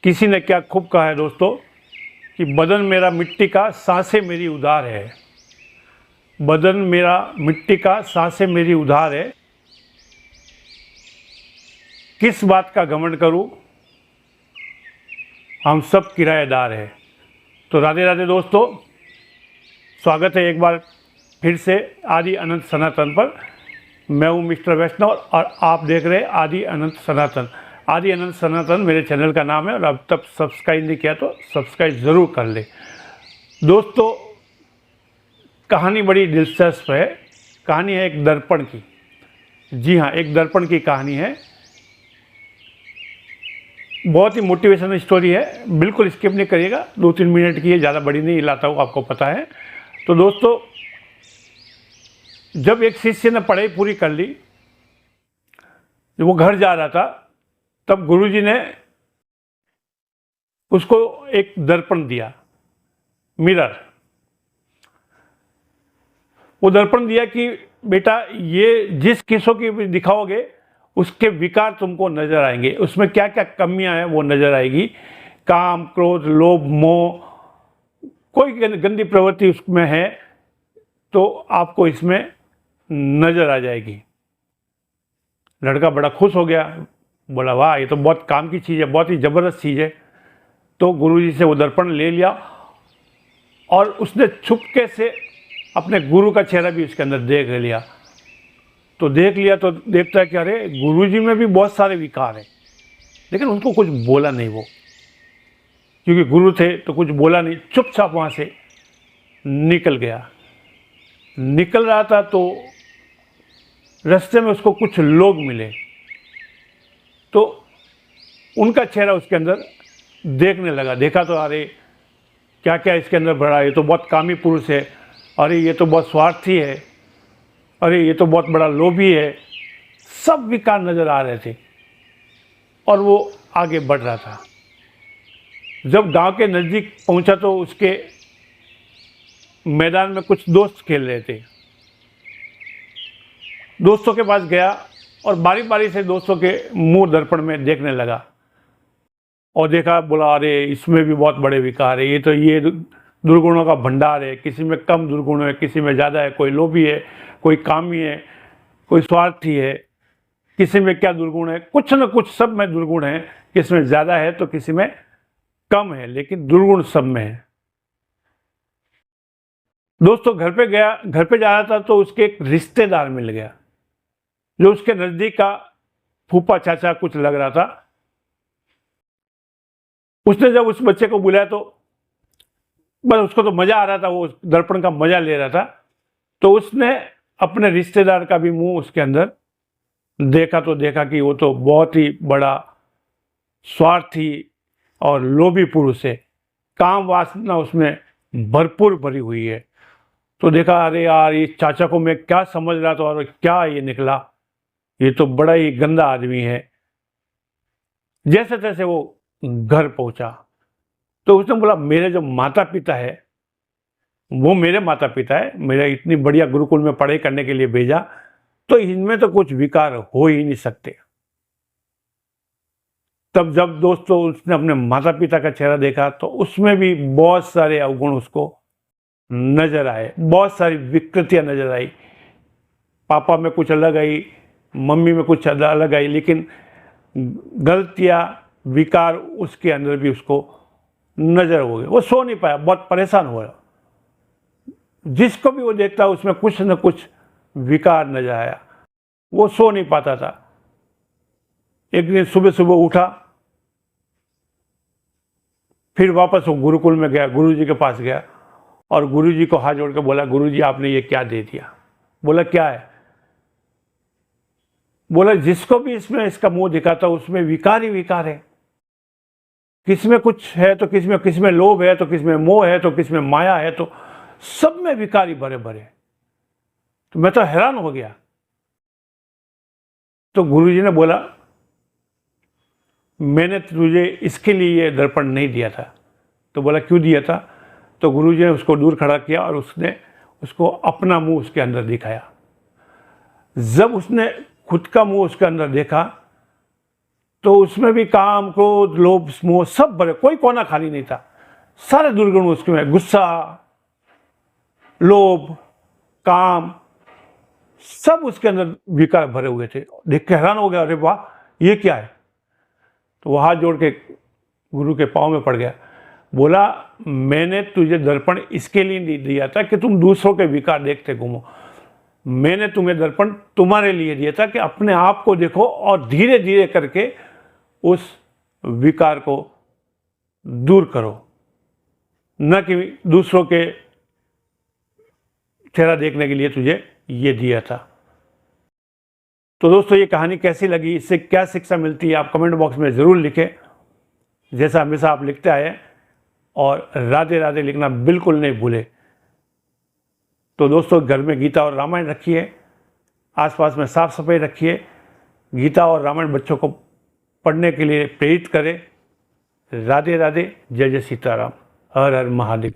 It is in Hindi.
किसी ने क्या खूब कहा है दोस्तों कि बदन मेरा मिट्टी का, सांसें मेरी उधार है। बदन मेरा मिट्टी का, सांसें मेरी उधार है। किस बात का घमंड करूं, हम सब किराएदार हैं। तो राधे राधे दोस्तों, स्वागत है एक बार फिर से आदि अनंत सनातन पर। मैं हूं मिस्टर वैष्णव और आप देख रहे हैं आदि अनंत सनातन। आदि अनंत सनातन मेरे चैनल का नाम है और अब तक सब्सक्राइब नहीं किया तो सब्सक्राइब ज़रूर कर ले। दोस्तों, कहानी बड़ी दिलचस्प है। कहानी है एक दर्पण की। जी हाँ, एक दर्पण की कहानी है। बहुत ही मोटिवेशनल स्टोरी है, बिल्कुल स्किप नहीं करिएगा। 2-3 मिनट की है, ज़्यादा बड़ी नहीं लाता हूँ, आपको पता है। तो दोस्तों, जब एक शिष्य ने पढ़ाई पूरी कर ली, जब वो घर जा रहा था, तब गुरुजी ने उसको एक दर्पण दिया, मिरर। वो दर्पण दिया कि बेटा, ये जिस किसों की भी दिखाओगे उसके विकार तुमको नजर आएंगे, उसमें क्या क्या कमियां हैं वो नजर आएगी। काम, क्रोध, लोभ, मोह, कोई गंदी प्रवृत्ति उसमें है तो आपको इसमें नजर आ जाएगी। लड़का बड़ा खुश हो गया, बोला वाह, ये तो बहुत काम की चीज़ है, बहुत ही ज़बरदस्त चीज़ है। तो गुरुजी से वो दर्पण ले लिया और उसने छुपके से अपने गुरु का चेहरा भी उसके अंदर देख लिया। तो देख लिया तो देखता है कि अरे, गुरुजी में भी बहुत सारे विकार हैं, लेकिन उनको कुछ बोला नहीं वो, क्योंकि गुरु थे तो कुछ बोला नहीं, चुपचाप वहाँ से निकल गया। निकल रहा था तो रास्ते में उसको कुछ लोग मिले, तो उनका चेहरा उसके अंदर देखने लगा। देखा तो अरे, क्या क्या इसके अंदर भरा है, ये तो बहुत कामी पुरुष है, अरे ये तो बहुत स्वार्थी है, अरे ये तो बहुत बड़ा लोभी है। सब विकार नज़र आ रहे थे और वो आगे बढ़ रहा था। जब गांव के नज़दीक पहुंचा तो उसके मैदान में कुछ दोस्त खेल रहे थे। दोस्तों के पास गया और बारी बारी से दोस्तों के मुंह दर्पण में देखने लगा और देखा, बोला अरे, इसमें भी बहुत बड़े विकार है, ये दुर्गुणों का भंडार है। किसी में कम दुर्गुण है, किसी में ज़्यादा है। कोई लोभी है, कोई कामी है, कोई स्वार्थी है। किसी में क्या दुर्गुण है, कुछ न कुछ सब में दुर्गुण है। किसी में ज़्यादा है तो किसी में कम है, लेकिन दुर्गुण सब में है। दोस्तों, घर पे गया, घर पे जा रहा था तो उसके एक रिश्तेदार मिल गया, जो उसके नज़दीक का फूफा चाचा कुछ लग रहा था। उसने जब उस बच्चे को बुलाया तो बस उसको तो मज़ा आ रहा था, वो दर्पण का मज़ा ले रहा था। तो उसने अपने रिश्तेदार का भी मुंह उसके अंदर देखा तो देखा कि वो तो बहुत ही बड़ा स्वार्थी और लोभी पुरुष है। काम वासना उसमें भरपूर भरी हुई है। तो देखा, अरे यार, ये चाचा को मैं क्या समझ रहा था और क्या ये निकला, ये तो बड़ा ही गंदा आदमी है। जैसे तैसे वो घर पहुंचा तो उसने बोला, मेरे जो माता पिता है वो मेरे माता पिता है, मेरा इतनी बढ़िया गुरुकुल में पढ़ाई करने के लिए भेजा, तो इनमें तो कुछ विकार हो ही नहीं सकते। तब जब दोस्तों उसने अपने माता पिता का चेहरा देखा तो उसमें भी बहुत सारे अवगुण उसको नजर आए, बहुत सारी विकृतियां नजर आई। पापा में कुछ अलग आई, मम्मी में कुछ अलग आई, लेकिन गलतियां, विकार उसके अंदर भी उसको नजर हो गए। वो सो नहीं पाया, बहुत परेशान हुआ। जिसको भी वो देखता उसमें कुछ न कुछ विकार नजर आया, वो सो नहीं पाता था। एक दिन सुबह सुबह उठा, फिर वापस वो गुरुकुल में गया, गुरुजी के पास गया और गुरुजी को हाथ जोड़ के बोला, गुरुजी आपने ये क्या दे दिया? बोला क्या है? बोला जिसको भी इसमें इसका मुंह दिखाता उसमें विकार ही विकार है। किसमें कुछ है तो किसमें लोभ है, तो किसमें मोह है, तो किसमें माया है, तो सब में विकार ही भरे भरे। तो मैं तो हैरान हो गया। तो गुरुजी ने बोला, मैंने तुझे इसके लिए ये दर्पण नहीं दिया था। तो बोला क्यों दिया था? तो गुरुजी ने उसको दूर खड़ा किया और उसने उसको अपना मुंह उसके अंदर दिखाया। जब उसने खुद का मुंह उसके अंदर देखा तो उसमें भी काम, क्रोध, लोभ, मोह सब भरे, कोई कोना खाली नहीं था। सारे दुर्गुण उसके में, गुस्सा, लोभ, काम, सब उसके अंदर विकार भरे हुए थे। देख के हैरान हो गया, अरे वाह ये क्या है। तो वो हाथ जोड़ के गुरु के पाँव में पड़ गया, बोला मैंने तुझे दर्पण इसके लिए नहीं दिया था कि तुम दूसरों के विकार देखते घूमो, मैंने तुम्हें दर्पण तुम्हारे लिए दिया था कि अपने आप को देखो और धीरे धीरे करके उस विकार को दूर करो, न कि दूसरों के चेहरा देखने के लिए तुझे ये दिया था। तो दोस्तों ये कहानी कैसी लगी, इससे क्या शिक्षा मिलती है, आप कमेंट बॉक्स में ज़रूर लिखें, जैसा हमेशा आप लिखते आए। और राधे राधे लिखना बिल्कुल नहीं भूले। तो दोस्तों घर में गीता और रामायण रखिए, आसपास में साफ सफाई रखिए, गीता और रामायण बच्चों को पढ़ने के लिए प्रेरित करें। राधे राधे, जय जय सीताराम, हर हर महादेव।